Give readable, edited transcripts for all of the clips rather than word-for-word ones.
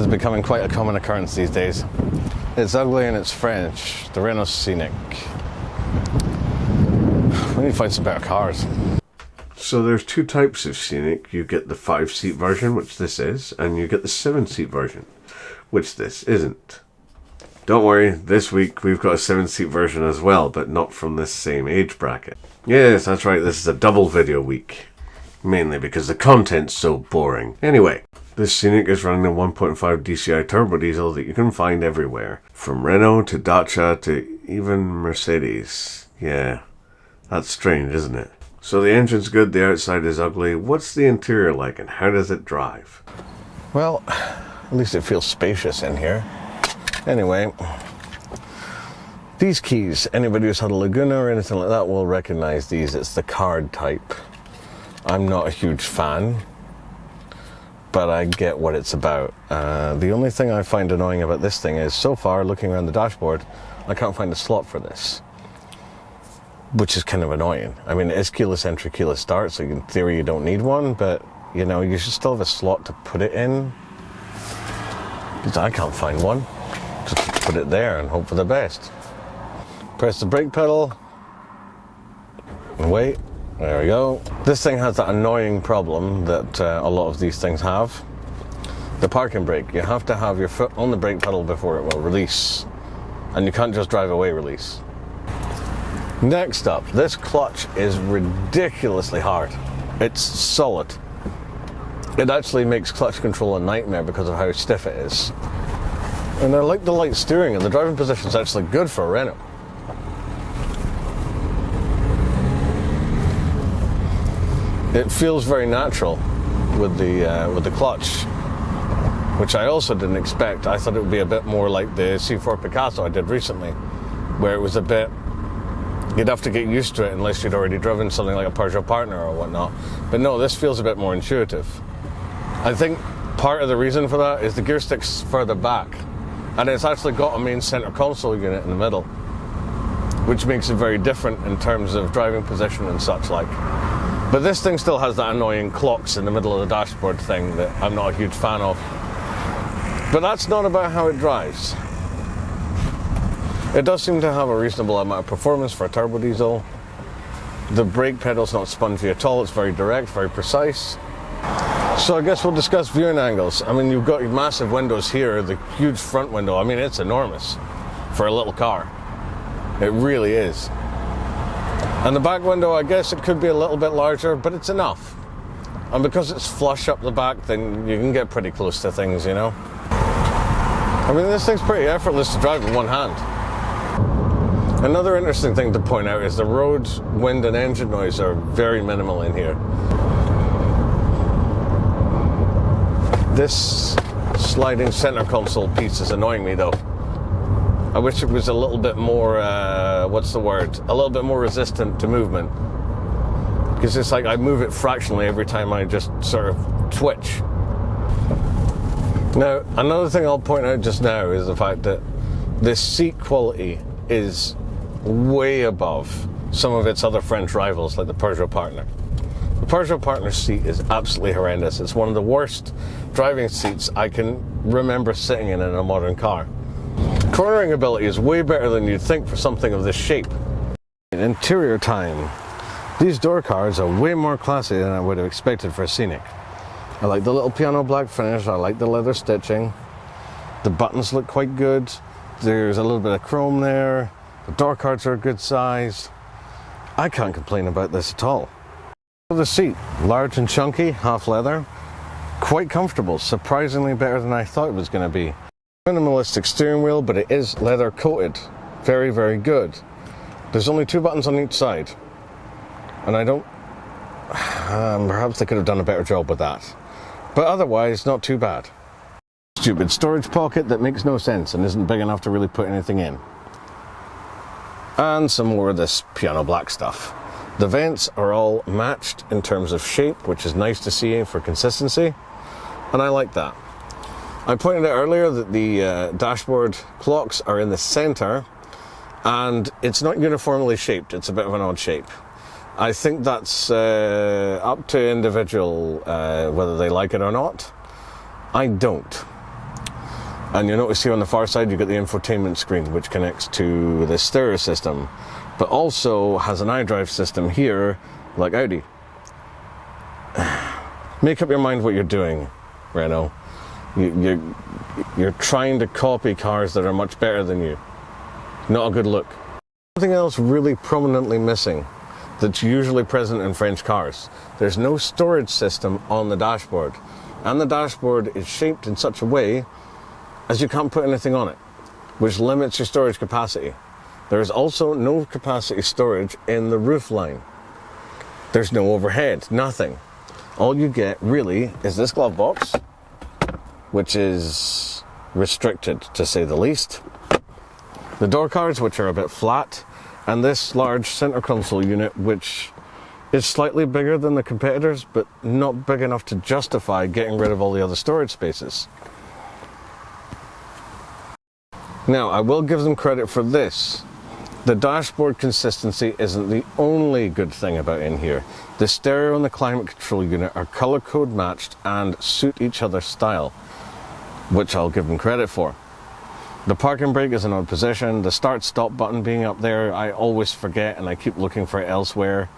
is becoming quite a common occurrence these days. It's ugly and it's French. The RENAULT SCENIC. We need to find some better cars. So there's two types of Scenic. You get the 5-seat version, which this is, and you get the 7-seat version, which this isn't. Don't worry, this week we've got a 7-seat version as well, but not from this same age bracket. Yes, that's right, this is a double video week. Mainly because the content's so boring. Anyway, this Scenic is running a 1.5 DCI turbo diesel that you can find everywhere. From Renault to Dacia to even Mercedes. Yeah, that's strange, isn't it? So the engine's good, the outside is ugly. What's the interior like and how does it drive? Well, at least it feels spacious in here. Anyway, these keys, anybody who's had a Laguna or anything like that will recognize these. It's the card type. I'm not a huge fan, but I get what it's about. The only thing I find annoying about this thing is, so far, looking around the dashboard, I can't find a slot for this, which is kind of annoying. I mean, it is keyless entry, keyless start, so in theory you don't need one, but, you know, you should still have a slot to put it in, because I can't find one. Just put it there and hope for the best. Press the brake pedal, and wait. There we go. This thing has that annoying problem that a lot of these things have. The parking brake. You have to have your foot on the brake pedal before it will release. And you can't just drive away release. Next up, this clutch is ridiculously hard. It's solid. It actually makes clutch control a nightmare because of how stiff it is. And I like the light steering, and the driving position is actually good for a Renault. It feels very natural with the clutch, which I also didn't expect. I thought it would be a bit more like the C4 Picasso I did recently, where it was a bit, you'd have to get used to it unless you'd already driven something like a Peugeot Partner or whatnot. But no, this feels a bit more intuitive. I think part of the reason for that is the gear stick's further back, and it's actually got a main center console unit in the middle, which makes it very different in terms of driving position and such like. But this thing still has that annoying clocks in the middle of the dashboard thing that I'm not a huge fan of. But that's not about how it drives. It does seem to have a reasonable amount of performance for a turbo diesel. The brake pedal's not spongy at all, it's very direct, very precise. So I guess we'll discuss viewing angles. I mean, you've got your massive windows here, the huge front window. I mean, it's enormous for a little car. It really is. And the back window, I guess it could be a little bit larger, but it's enough. And because it's flush up the back, then you can get pretty close to things, you know? I mean, this thing's pretty effortless to drive with one hand. Another interesting thing to point out is the road, wind, and engine noise are very minimal in here. This sliding center console piece is annoying me, though. I wish it was a little bit more, what's the word? A little bit more resistant to movement. Because it's like I move it fractionally every time I just sort of twitch. Now, another thing I'll point out just now is the fact that this seat quality is way above some of its other French rivals, like the Peugeot Partner. The Peugeot Partner seat is absolutely horrendous. It's one of the worst driving seats I can remember sitting in a modern car. Cornering ability is way better than you'd think for something of this shape. Interior time. These door cards are way more classy than I would have expected for a Scenic. I like the little piano black finish, I like the leather stitching. The buttons look quite good. There's a little bit of chrome there. The door cards are a good size. I can't complain about this at all. The seat, large and chunky, half leather. Quite comfortable, surprisingly better than I thought it was going to be. Minimalistic steering wheel, but it is leather coated. Very, very good. There's only 2 buttons on each side. And I don't... perhaps they could have done a better job with that. But otherwise, not too bad. Stupid storage pocket that makes no sense and isn't big enough to really put anything in. And some more of this piano black stuff. The vents are all matched in terms of shape, which is nice to see for consistency. And I like that. I pointed out earlier that the dashboard clocks are in the center and it's not uniformly shaped. It's a bit of an odd shape. I think that's up to individual whether they like it or not. I don't. And you'll notice here on the far side you get the infotainment screen, which connects to the stereo system, but also has an iDrive system here, like Audi. Make up your mind what you're doing, Renault. You're trying to copy cars that are much better than you. Not a good look. Something else really prominently missing that's usually present in French cars. There's no storage system on the dashboard. And the dashboard is shaped in such a way as you can't put anything on it, which limits your storage capacity. There is also no capacity storage in the roof line. There's no overhead, nothing. All you get really is this glove box, which is restricted to say the least. The door cards, which are a bit flat, and this large center console unit, which is slightly bigger than the competitors, but not big enough to justify getting rid of all the other storage spaces. Now, I will give them credit for this. The dashboard consistency isn't the only good thing about in here. The stereo and the climate control unit are color code matched and suit each other's style, which I'll give them credit for. The parking brake is in odd position. The start-stop button being up there, I always forget and I keep looking for it elsewhere.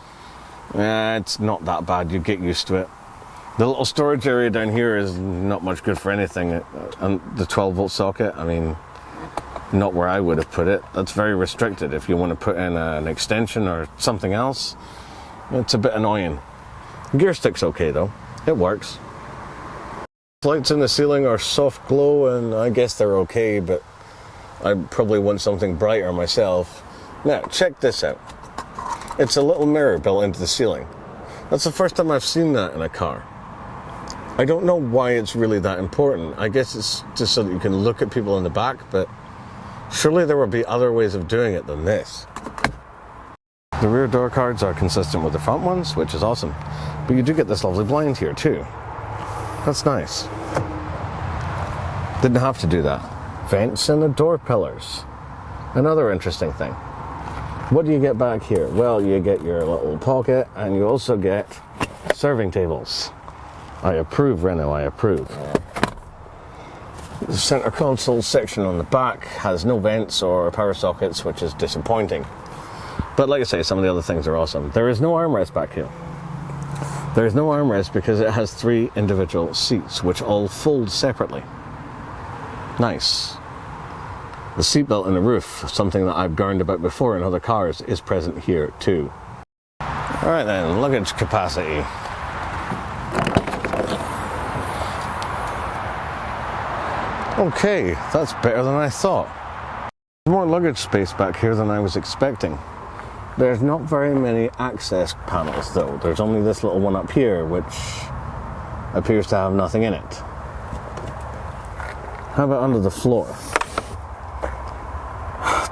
It's not that bad, you get used to it. The little storage area down here is not much good for anything. And the 12-volt socket, I mean, not where I would have put it. That's very restricted. If you want to put in an extension or something else, it's a bit annoying. Gear stick's okay though, it works. Lights in the ceiling are soft glow and I guess they're okay, but I probably want something brighter myself. Now, check this out. It's a little mirror built into the ceiling. That's the first time I've seen that in a car. I don't know why it's really that important. I guess it's just so that you can look at people in the back, but surely there would be other ways of doing it than this. The rear door cards are consistent with the front ones, which is awesome. But you do get this lovely blind here too. That's nice. Didn't have to do that. Vents in the door pillars. Another interesting thing. What do you get back here? Well, you get your little pocket and you also get serving tables. I approve, Renault, I approve. The center console section on the back has no vents or power sockets, which is disappointing. But like I say, some of the other things are awesome. There is no armrest back here. There is no armrest because it has 3 individual seats, which all fold separately. Nice. The seatbelt in the roof, something that I've garned about before in other cars, is present here too. Alright then, luggage capacity. Okay, that's better than I thought. More luggage space back here than I was expecting. There's not very many access panels though. There's only this little one up here, which appears to have nothing in it. How about under the floor?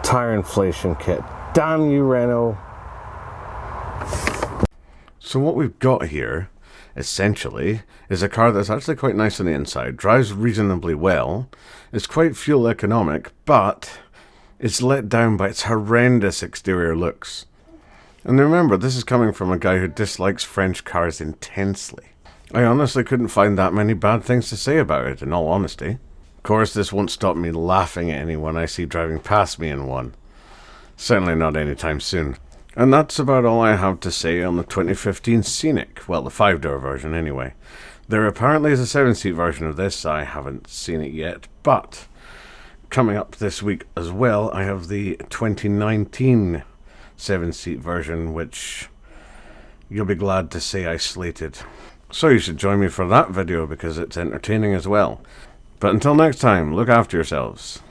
Tire inflation kit. Damn you, Renault. So what we've got here, essentially, is a car that's actually quite nice on the inside, drives reasonably well, is quite fuel economic, but it's let down by its horrendous exterior looks. And remember, this is coming from a guy who dislikes French cars intensely. I honestly couldn't find that many bad things to say about it, in all honesty. Of course, this won't stop me laughing at anyone I see driving past me in one. Certainly not anytime soon. And that's about all I have to say on the 2015 Scenic. Well, the 5-door version anyway. There apparently is a 7-seat version of this. I haven't seen it yet, but coming up this week as well, I have the 2019 7-seat version, which you'll be glad to say I slated. So you should join me for that video because it's entertaining as well. But until next time, look after yourselves.